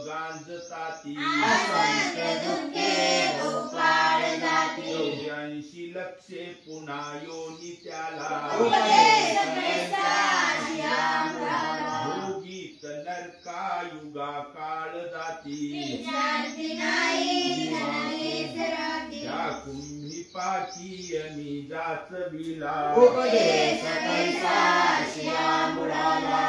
S3: गांजताती
S2: असंख्य दुःखे भोपाळ जाती
S3: 84 लक्षे पुन्हा योनी त्याला
S2: उपदेश कैसा अशिया मुलाला
S3: भोगीत नरका युगा काळ जाती
S2: शांती नाही जननी सराती
S3: या कुंभी पाकी यमी जाच विला
S2: उपदेश कैसा अशिया मुलाला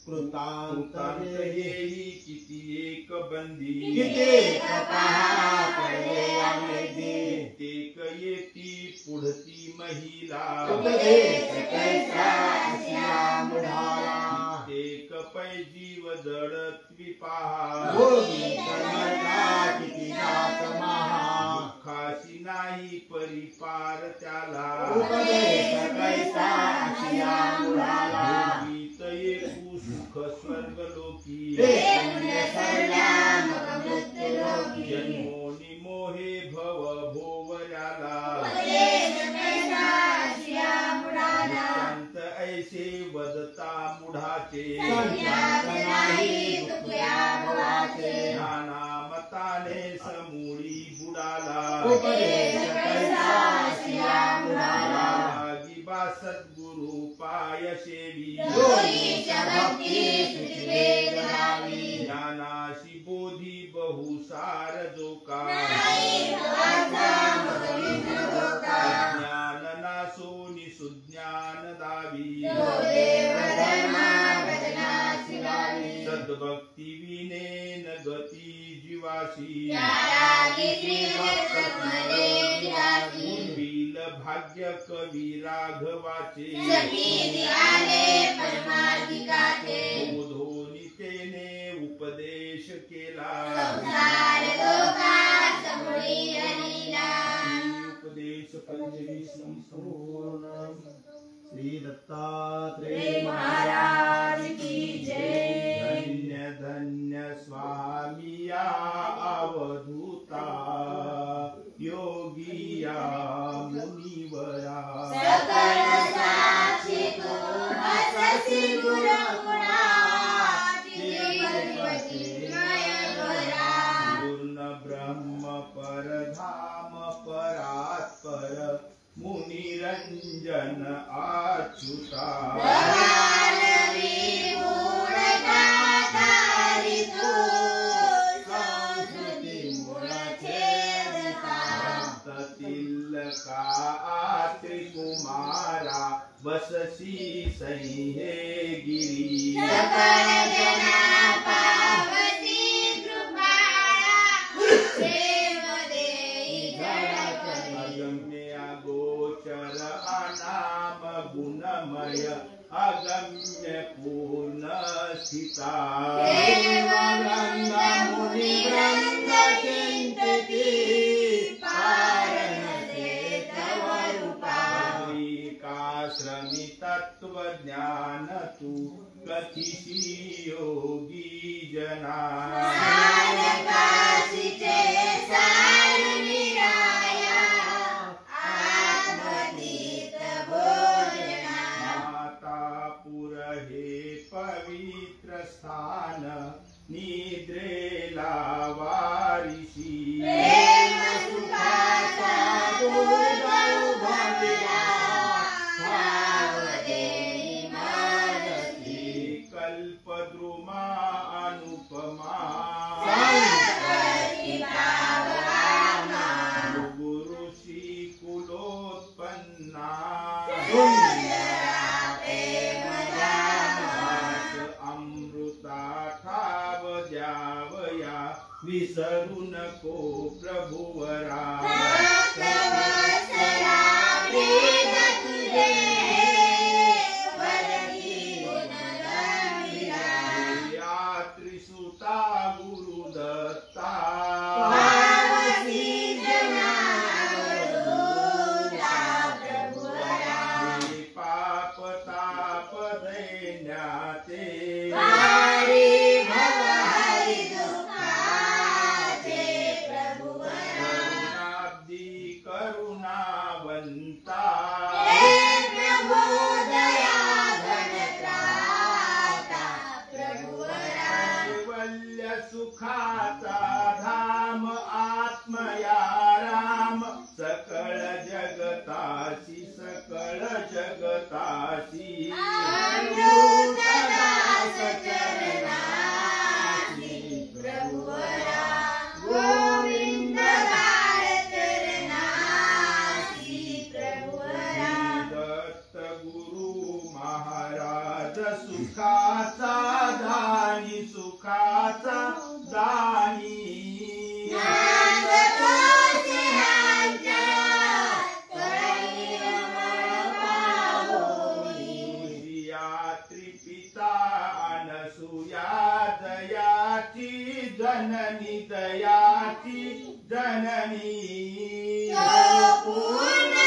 S3: कृतांत येई किती एक बंदी
S2: कित्येक पहा पडले अमेदी
S3: कित्येक येती पुढती महिला
S2: उपदेश कैसा अशिया मुलाला
S3: कित्येक पै जीव जडत्वी पहा
S2: भोगी कर्मता किती जात महा
S3: दुःखाशी नाही परिपार त्याला
S2: उपदेश कैसा अशिया मुलाला
S3: भोगीत एकू सुख स्वर्ग लोकी
S2: ते पुण्य सरला मग मृत्यू लोकी
S3: जन्मोनी मोहे भव भोवऱ्याला
S2: उपदेश कैसा अशिया मुलाला
S3: निष्कांत ऐसे वदता मुढाचे
S2: संज्ञात नाही तुकया भवाचे
S3: नाना मताने समूळी बुडाला
S2: उपदेश कैसा अशिया मुलाला
S3: लागिबा सद्गुरु पाय सेवी
S2: जोईच्या भक्ती सुचले जगावी
S3: ज्ञानाशी बोधी बहुसार जोका
S2: नाही भवाचा मग विघ्न धोका
S3: ज्ञान नासोनी सुज्ञान दावी
S2: तो देव धर्मा भजनासी लावी
S3: सद्भक्ती विने न गती जीवाशी
S2: त्यागी श्री दत्तमले विलासी
S3: उर्विल भाग्य कवी राघवाचे
S2: सखी आले परमाधिकाचे
S3: बोधोनी तेने उपदेश केला
S2: संसार लोकात समोरी हरीला
S3: उपदेश पंचवीस संपूर्ण
S1: श्री दत्तात्रेय
S2: श्री महाराज की जय
S3: धन्य धन्य स्वामिया अवधूता योगिया मुनिवरा
S2: सकल साक्षी तू हससी गुरुगुणा तिरुपती नयनवरा
S3: पूर्ण ब्रह्म परधाम परात्पर मुनिरंजन अच्युता
S2: भगवान विभुर दातारी तू संस्कृती मूळ छेदता
S3: तिलका त्रिकुमारा वससी सह्ये गिरी
S2: सकल जना पावती कृपाळा देव देई जळकरी
S3: अगम्य गोचर अनाम गुणमय अगम्य पूर्ण स्थिता
S2: देव वृंद मुनी वृंद चिंतती पारणते तव रूपा
S3: श्रमी तत्व ज्ञान तू कथिशी योगी जना
S2: सारकाशीचे सार निराया आत्मतीत भोजना
S3: मातापुर हे पवित्र स्थान निद्रेला वारिशी
S2: प्रेम सुखाचा दुर्गम भविला भाव देई मानसी
S3: कल्पद्रुमा अनुपमा
S2: संस्कारी पावरामा
S3: गुरुषी कुलोत्पन्ना
S2: सुंदर
S3: विसरू नको प्रभुवरा
S2: भक्तवत्सला वेद तुझे वरदी गुणगंभीरा
S3: या त्रिसुता गुरुदत्ता
S2: पावसी जनावरूला प्रभुवरा
S3: पाप ताप दैन्याचे
S2: वारी भव हरि दुःखाचे प्रभुवरा
S3: करुणाब्दी करुणावंता
S2: हे प्रभु दया घनत्राता प्रभुवरा
S3: कैवल्य सुखाचा धाम आत्मया राम सकळ जगतासी सकळ जगतासी
S2: अमृतदास चरणासी प्रभुवरा गोविंद बाळ चरणासी प्रभुवरा
S3: दत्त गुरु महाराज सुखाचा दानी सुखाचा दानी त्रिपिता अनसुया दयाची जननी दयाची जननी
S2: पूर्ण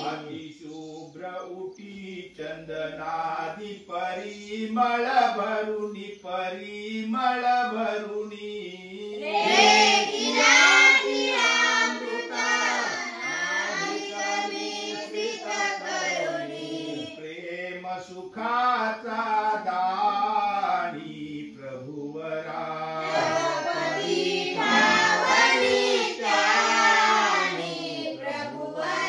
S3: अतिशुभ्र उटी चंदनादी परिमळ भरुणी परिमळ भरुणी प्रेम सुखाचा दानी प्रभुवरा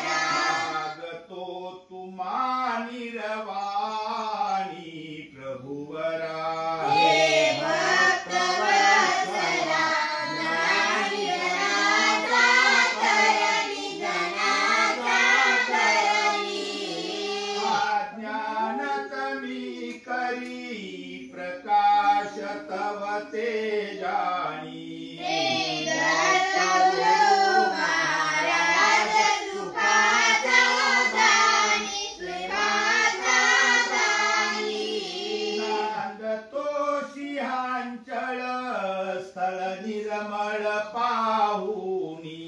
S3: मागतो तुम्हा निरवाणी प्रभुवरा ज्ञान कमी करी प्रकाश तव तेजानी नांदतो सिंहांचळ स्थळ निर्मळ पाहुनी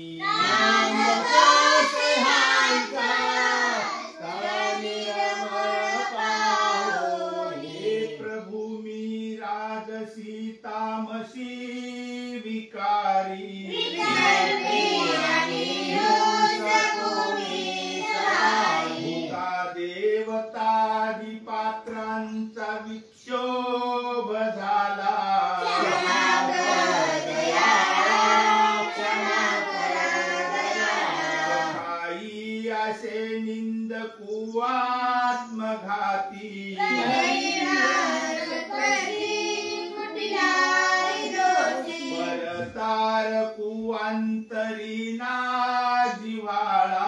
S3: प्रभु मी राजसी तामसी विकारी भूता देवतादी पात्रांचा विक्षोभ झाला काही असे निंदकू आत्मघाती परतारकू अंतरीना जिव्हाळा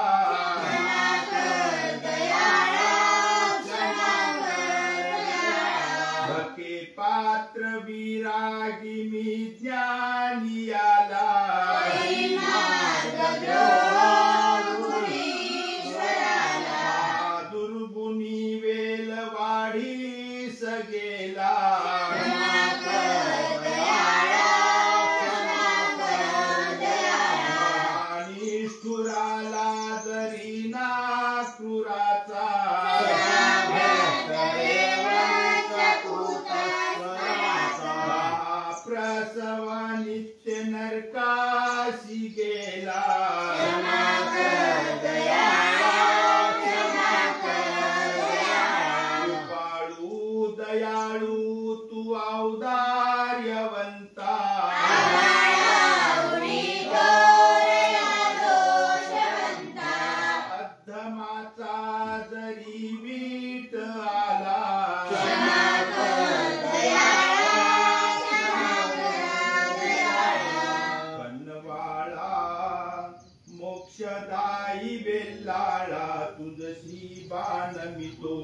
S3: भके पात्र विरागी मी ज्ञानी आला दुर्गुणी वेलवाढीस गेला निष्ठुराला दरीना क्रूराचा प्रसव नित्य नरकाशी गेला कृपाळू दयाळू तू औदार्यवंता अधमाचा जरी वीट आला कन्नवाळा मोक्षदायी बेल्लाळा तुझशी बाण मितो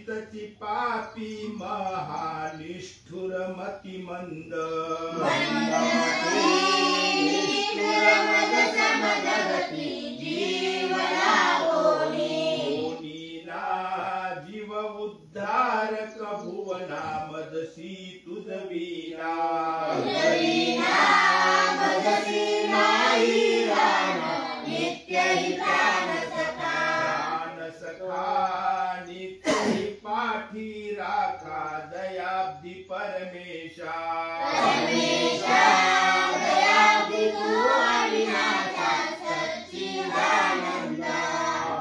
S3: तची पापी महानिष्ठुर मतिमंद कोणीना जीव उद्धारक भुवना मदसी तुझविना पाठी राखा दयाब्दी परमेशा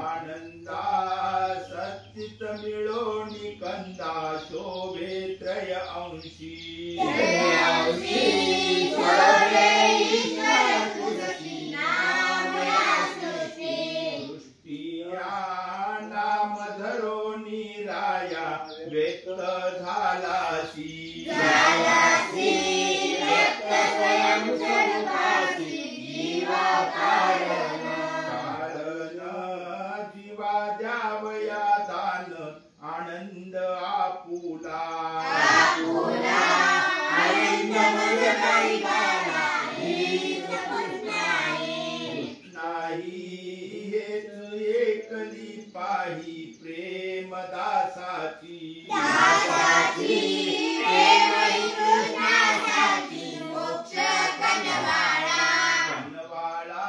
S3: आनंदा सच्चित मिळोनी कंदा शोभे त्रय अंशी व्यक्त झालाशी कारण जीवा द्यावया दान आनंद आपुला नाही हेच एकली पाही प्रेम दासाची कनवाळा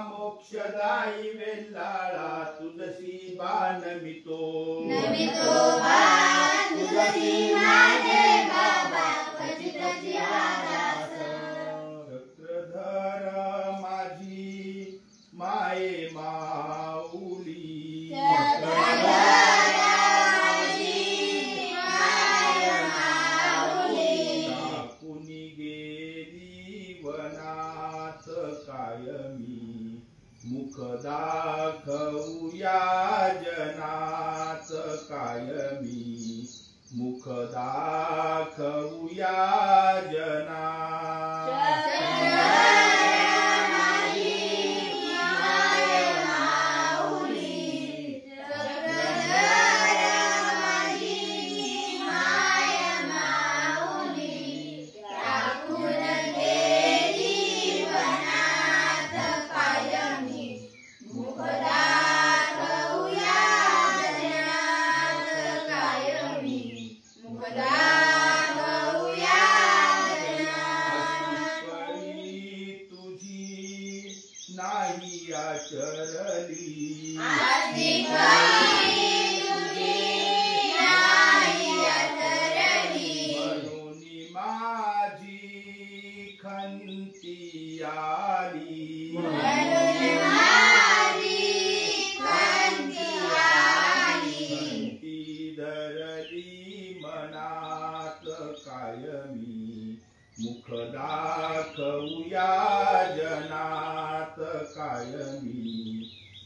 S3: मोक्षदायी वेल्लाळा तुझसी बानमितो चक्रधर माझी माये माऊली कुणी गेली वनात कायमी मुख दाखवूया जनात कायमी मुख दाखवूया जना नाही आचरली म्हणून माझी खंती आली खंती धरली मनात कायमी मुख दाखवूया जनात कायमी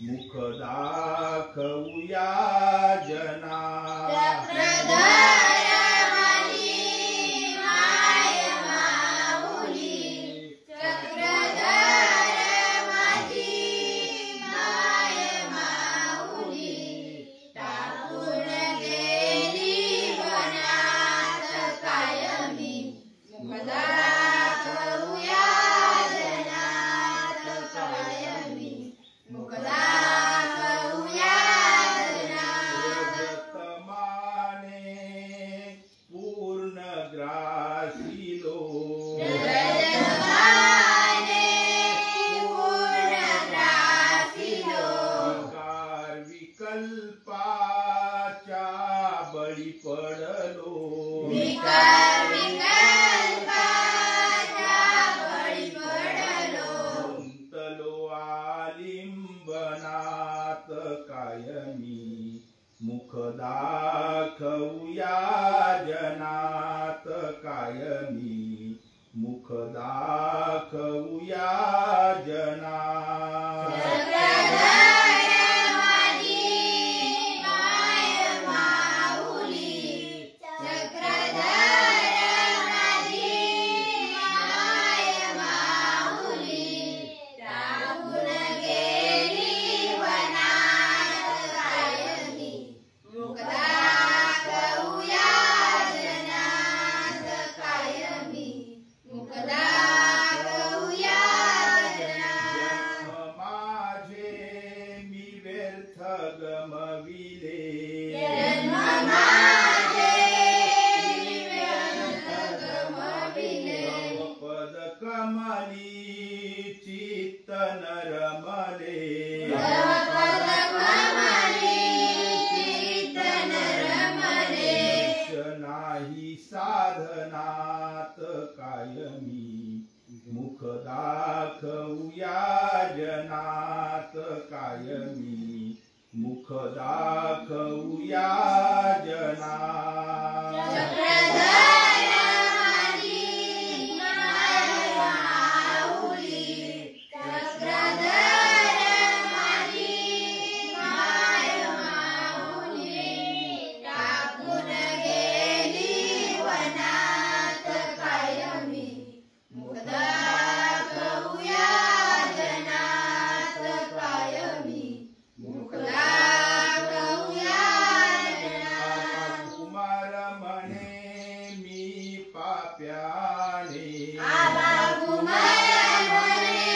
S3: मुख दाखवूया जना विकल्पाच्या बळी पडलो गुंतलो आलिंबनात कायमी मुख दाखवूया जनात कायमी मुख दाखवूया जना
S2: मुकदा
S3: गमविले
S2: जन्म माझे व्यर्थ गमविले
S3: पद कमली चित्त नरमले
S2: पद कमली चित्त नरमले
S3: नाही साधनात कायमी मुख दाखवूया जनात कायमी मुख दाखवूया जनात
S2: चक्रधर माझी माऊली चक्रधर माझी माऊली टाकून गेली वनात कायमी मुख दाखवूया जनात कायमी मुख दाखवूया जनात
S3: कुमार म्हणे मी पाप्याने
S2: आबा कुमार म्हणे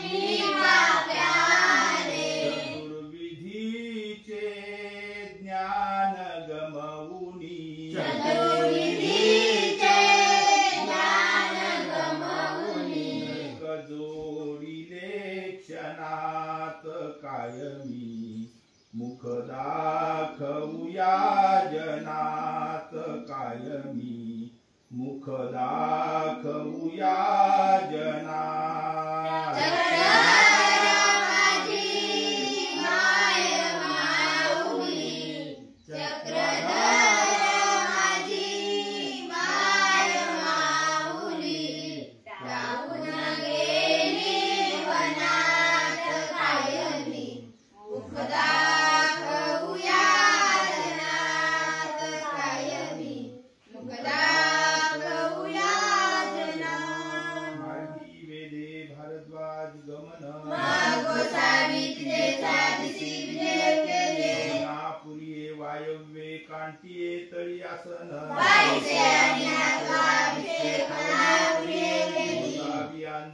S2: मी पाप्याने
S3: चतुर्विधीचे ज्ञान गमवुनी
S2: चतुर्विधीचे ज्ञान गमवुनी
S3: जोडिले क्षणात कायमी मुख दाखवूया जनात कायमी मुख दाखवूया जनात
S2: चक्रधर माझी माय माऊली चक्रधर माझी माय माऊली टाकून गेली वनात कायमी मुख दाखवूया जनात कायमी मुख दाखवूया जनात
S3: मार्गी वेदे भारद्वाज गमन
S2: मागो सावित्रीचे साधिसी विजय केले
S3: पुरिये वायव्ये कांटिये तळी आसन
S2: बाईचे आणि अभिषेक प्रिय केली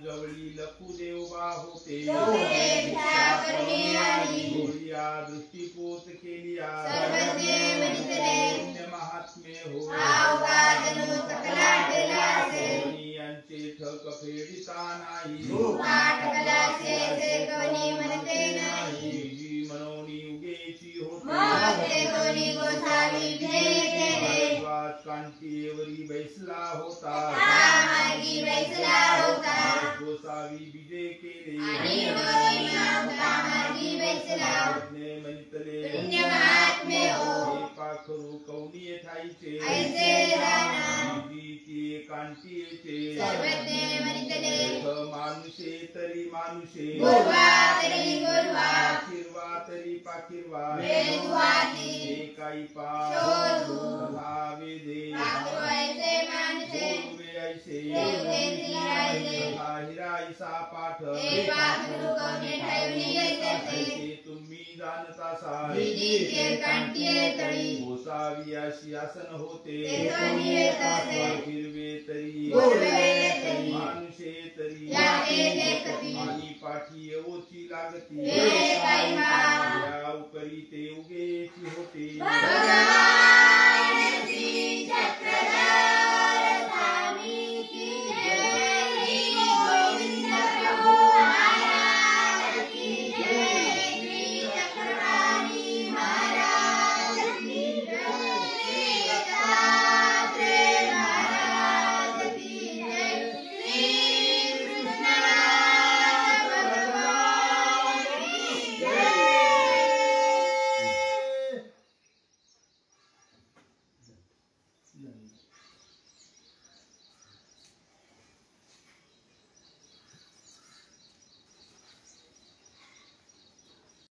S3: जवळी लखुदेव बा होते
S2: जोडे भिक्षा करणे आणि
S3: गोळिया दृष्टिपोत केलिया
S2: सर्वज्ञ वनितले
S3: पुण्य महात्मे हो
S2: अवघात जणू सकलाटला असे
S3: यांचे ठक फेडिता नाही
S2: पाठ कलासे से कोणी म्हणते नाही
S3: जी मनोनी उगेची होते
S2: मोहते कोणी गोसावी विजय केले
S3: भारद्वाज कांतीवरी बैसला होता
S2: मार्गी बैसला होता
S3: गोसावी विजय केले
S2: आणि कोणी नव्हता मार्गी बैसला
S3: म्हणतले
S2: पुण्य महात्मे हो
S3: हे पाखरू कवनीय ठाईचे
S2: ऐसे जाणा
S3: जीचे कांतीचे
S2: सर्वज्ञ वनितले
S3: मानुषे तरी मानुषे
S2: गुरुवा तरी गुरुवा
S3: पाखिरवा तरी पाखिरवा
S2: वेदवादी
S3: काही
S2: शोधू
S3: वेदे
S2: पाखरवायचे मानसे
S3: ऐसे
S2: देवतेंची राहिले
S3: हिराईसा पाठ
S2: हे पाखरू कोणी ठेवली ऐसे
S3: ऐसे तुम्ही जाणता सा
S2: विधीचे कांटिये तळी
S3: गोसावी अशी आसन होते
S2: ते दोन्ही येत असे
S3: हिरवे तरी
S2: गुरवे तरी
S3: मानुषे तरी
S2: या एकती
S3: आणि पाठी ओची लागती
S2: हे काही मा
S3: या उपरी ते उगेची होते
S2: भगवान